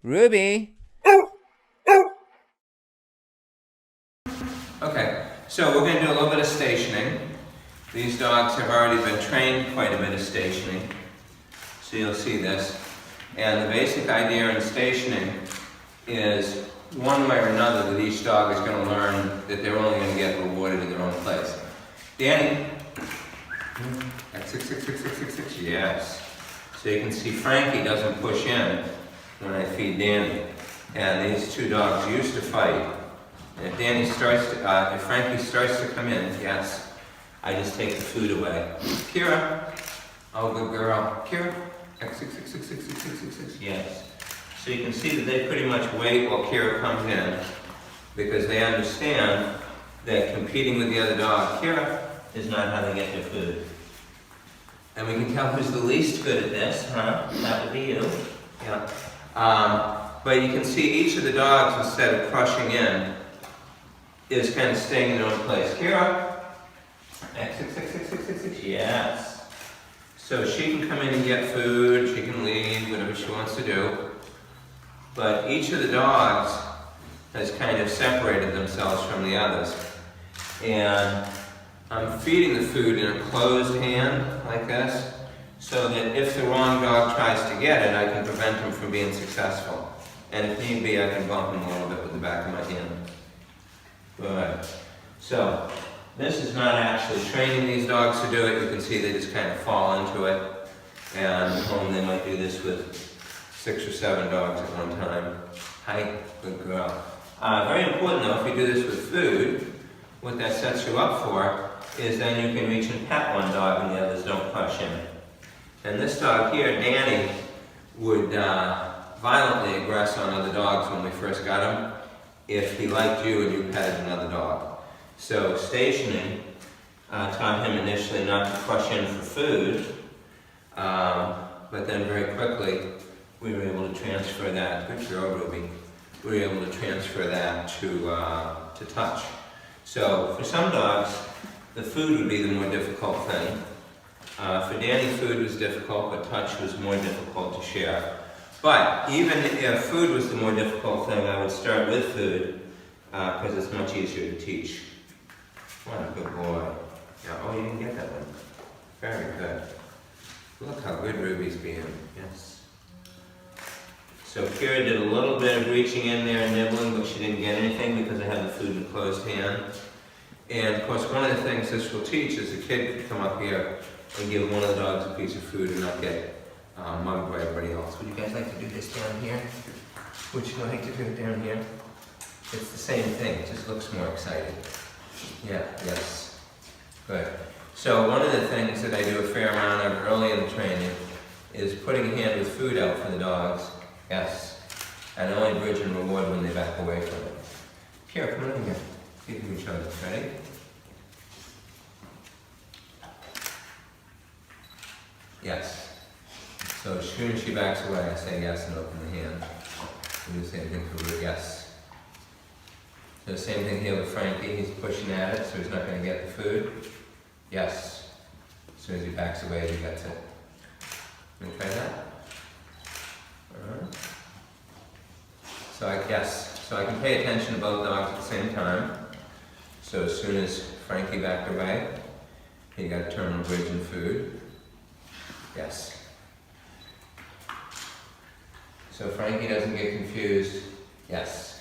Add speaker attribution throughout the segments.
Speaker 1: Ruby? Okay, so we're going to do a little bit of stationing. These dogs have already been trained quite a bit of stationing, so you'll see this. And the basic idea in stationing is one way or another that each dog is going to learn that they're only going to get rewarded in their own place. Danny? At 6, 6, 6, 6, 6, 6, yes. So you can see Frankie doesn't push in when I feed Danny. And these two dogs used to fight. And if if Frankie starts to come in, yes, I just take the food away. Kira, oh good girl. Kira, 6, 6, 6, 6, 6, 6, 6, 6, 6, yes. So you can see that they pretty much wait while Kira comes in because they understand that competing with the other dog, Kira, is not how they get their food. And we can tell who's the least good at this, huh? That would be you. Yeah. But you can see each of the dogs, instead of crushing in, is kind of staying in their own place. Kira, 6, 6, 6, 6, 6, 6, yes. So she can come in and get food, she can leave, whatever she wants to do. But each of the dogs has kind of separated themselves from the others. And I'm feeding the food in a closed hand, like this, so that if the wrong dog tries to get it, I can prevent him from being successful. And if need be, I can bump him a little bit with the back of my hand. Good. So, this is not actually training these dogs to do it. You can see they just kind of fall into it. And at home they might do this with 6 or 7 dogs at one time. Hi, good girl. Very important though, if you do this with food, what that sets you up for is then you can reach and pet one dog and the others don't crush in. And this dog here, Danny, would violently aggress on other dogs when we first got him if he liked you and you petted another dog. So stationing taught him initially not to crush in for food, but then very quickly we were able to transfer that. Good girl, Ruby. We were able to transfer that to touch. So for some dogs, the food would be the more difficult thing. For Danny, food was difficult, but touch was more difficult to share. But even if food was the more difficult thing, I would start with food because it's much easier to teach. What a good boy. Yeah, oh, you didn't get that one. Very good. Look how good Ruby's being. Yes. So Kira did a little bit of reaching in there and nibbling, but she didn't get anything because I had the food in a closed hand. And of course, one of the things this will teach is a kid could come up here and give one of the dogs a piece of food and not get mugged by everybody else. Would you guys like to do this down here? Would you like to do it down here? It's the same thing, it just looks more exciting. Yeah, yes. Good. So one of the things that I do a fair amount of early in the training is putting a hand with food out for the dogs. Yes. And only bridge and reward when they back away from it. Here, come on in here. See if we can show this. Ready? Yes. So as soon as she backs away, I say yes and open the hand. Do the same thing for Ruby. Yes. So the same thing here with Frankie. He's pushing at it, so he's not going to get the food. Yes. As soon as he backs away, he gets it. Can we try that? So I can pay attention to both dogs at the same time. So as soon as Frankie backed away, he got terminal bridge and food. Yes. So Frankie doesn't get confused. Yes.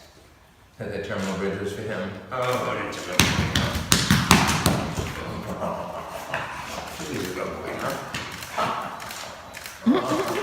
Speaker 1: That the terminal bridge was for him. Oh, it's a good boy. He's a good boy, huh?